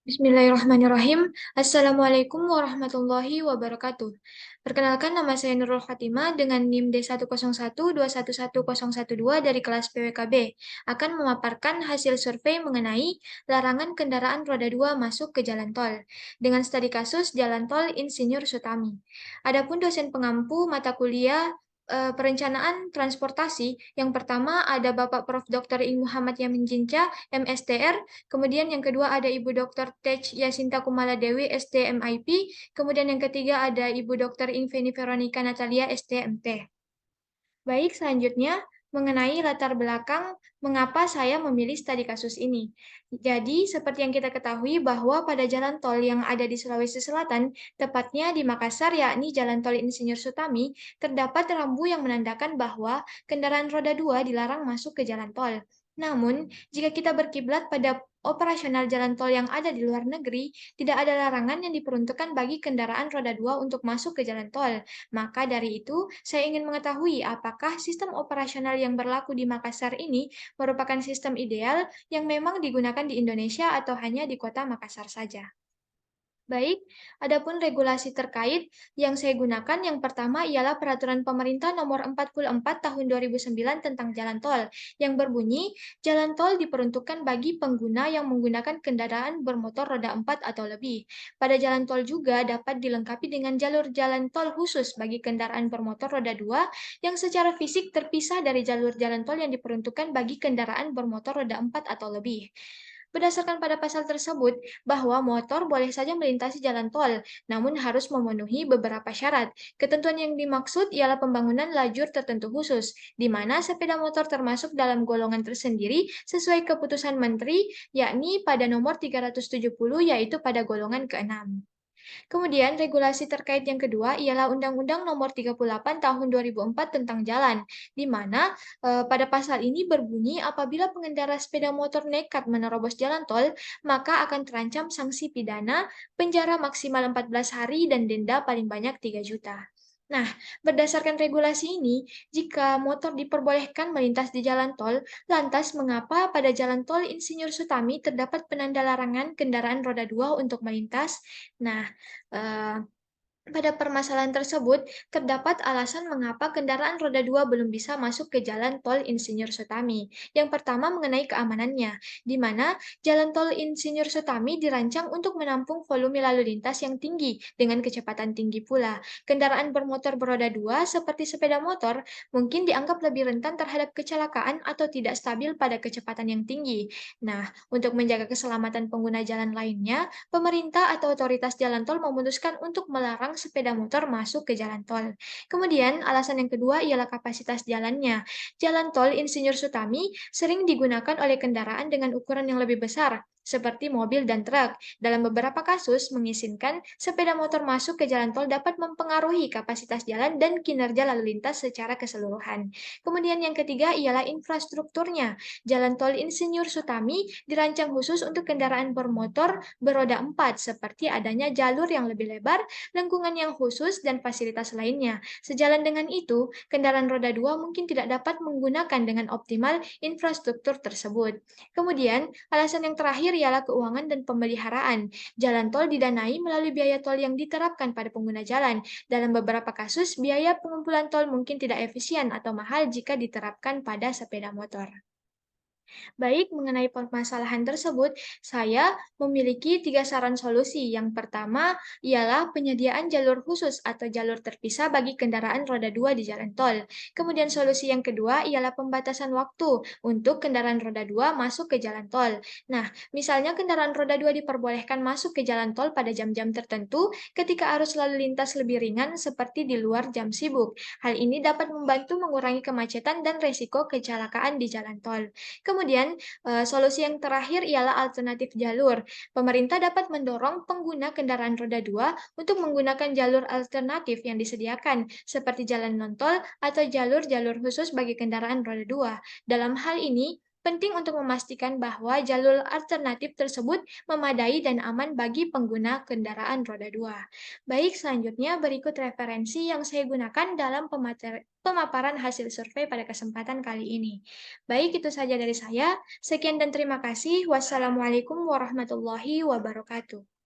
Bismillahirrahmanirrahim. Assalamualaikum warahmatullahi wabarakatuh. Perkenalkan, nama saya Nurul Fatimah dengan NIM D101211012 dari kelas PWKB. Akan memaparkan hasil survei mengenai larangan kendaraan roda 2 masuk ke jalan tol dengan studi kasus Jalan Tol Insinyur Sutami. Adapun dosen pengampu mata kuliah perencanaan transportasi, yang pertama ada Bapak Prof. Dr. Ing Muhammad Yamin Jinca, MSTR. Kemudian yang kedua ada Ibu Dr. Tej Yasinta Kumala Dewi, STMIP. Kemudian yang ketiga ada Ibu Dr. Inveni Veronica Natalia, STMT. Baik, selanjutnya mengenai latar belakang mengapa saya memilih studi kasus ini. Jadi, seperti yang kita ketahui bahwa pada jalan tol yang ada di Sulawesi Selatan, tepatnya di Makassar, yakni Jalan Tol Insinyur Sutami, terdapat rambu yang menandakan bahwa kendaraan roda 2 dilarang masuk ke jalan tol. Namun, jika kita berkiblat pada operasional jalan tol yang ada di luar negeri, tidak ada larangan yang diperuntukkan bagi kendaraan roda 2 untuk masuk ke jalan tol. Maka dari itu, saya ingin mengetahui apakah sistem operasional yang berlaku di Makassar ini merupakan sistem ideal yang memang digunakan di Indonesia atau hanya di kota Makassar saja. Baik, adapun regulasi terkait yang saya gunakan yang pertama ialah Peraturan Pemerintah Nomor 44 Tahun 2009 tentang Jalan Tol yang berbunyi, jalan tol diperuntukkan bagi pengguna yang menggunakan kendaraan bermotor roda 4 atau lebih. Pada jalan tol juga dapat dilengkapi dengan jalur jalan tol khusus bagi kendaraan bermotor roda 2 yang secara fisik terpisah dari jalur jalan tol yang diperuntukkan bagi kendaraan bermotor roda 4 atau lebih. Berdasarkan pada pasal tersebut, bahwa motor boleh saja melintasi jalan tol, namun harus memenuhi beberapa syarat. Ketentuan yang dimaksud ialah pembangunan lajur tertentu khusus, di mana sepeda motor termasuk dalam golongan tersendiri sesuai keputusan Menteri, yakni pada nomor 370, yaitu pada golongan ke-6. Kemudian, regulasi terkait yang kedua ialah Undang-Undang Nomor 38 Tahun 2004 tentang Jalan, di mana pada pasal ini berbunyi apabila pengendara sepeda motor nekat menerobos jalan tol, maka akan terancam sanksi pidana, penjara maksimal 14 hari, dan denda paling banyak 3 juta. Nah, berdasarkan regulasi ini, jika motor diperbolehkan melintas di jalan tol, lantas mengapa pada jalan tol Insinyur Sutami terdapat penanda larangan kendaraan roda 2 untuk melintas? Nah, eh, pada permasalahan tersebut, terdapat alasan mengapa kendaraan roda 2 belum bisa masuk ke jalan tol Insinyur Sutami. Yang pertama mengenai keamanannya, di mana jalan tol Insinyur Sutami dirancang untuk menampung volume lalu lintas yang tinggi dengan kecepatan tinggi pula. Kendaraan bermotor beroda 2 seperti sepeda motor mungkin dianggap lebih rentan terhadap kecelakaan atau tidak stabil pada kecepatan yang tinggi. Nah, untuk menjaga keselamatan pengguna jalan lainnya, pemerintah atau otoritas jalan tol memutuskan untuk melarang sepeda motor masuk ke jalan tol. Kemudian, alasan yang kedua ialah kapasitas jalannya. Jalan tol Insinyur Sutami sering digunakan oleh kendaraan dengan ukuran yang lebih besar, seperti mobil dan truk. Dalam beberapa kasus, mengizinkan sepeda motor masuk ke jalan tol dapat mempengaruhi kapasitas jalan dan kinerja lalu lintas secara keseluruhan. Kemudian yang ketiga ialah infrastrukturnya. Jalan tol Insinyur Sutami dirancang khusus untuk kendaraan bermotor beroda 4, seperti adanya jalur yang lebih lebar, lengkungan yang khusus, dan fasilitas lainnya. Sejalan dengan itu, kendaraan roda 2 mungkin tidak dapat menggunakan dengan optimal infrastruktur tersebut. Kemudian, alasan yang terakhir ialah keuangan dan pemeliharaan. Jalan tol didanai melalui biaya tol yang diterapkan pada pengguna jalan. Dalam beberapa kasus, biaya pengumpulan tol mungkin tidak efisien atau mahal jika diterapkan pada sepeda motor. Baik, mengenai permasalahan tersebut, saya memiliki tiga saran solusi. Yang pertama ialah penyediaan jalur khusus atau jalur terpisah bagi kendaraan roda 2 di jalan tol. Kemudian solusi yang kedua ialah pembatasan waktu untuk kendaraan roda 2 masuk ke jalan tol. Nah, misalnya kendaraan roda 2 diperbolehkan masuk ke jalan tol pada jam-jam tertentu ketika arus lalu lintas lebih ringan seperti di luar jam sibuk. Hal ini dapat membantu mengurangi kemacetan dan resiko kecelakaan di jalan tol. Kemudian, solusi yang terakhir ialah alternatif jalur. Pemerintah dapat mendorong pengguna kendaraan roda 2 untuk menggunakan jalur alternatif yang disediakan, seperti jalan non-tol atau jalur-jalur khusus bagi kendaraan roda 2. Dalam hal ini, Penting untuk memastikan bahwa jalur alternatif tersebut memadai dan aman bagi pengguna kendaraan roda 2. Baik, selanjutnya berikut referensi yang saya gunakan dalam pemaparan hasil survei pada kesempatan kali ini. Baik, itu saja dari saya. Sekian dan terima kasih. Wassalamualaikum warahmatullahi wabarakatuh.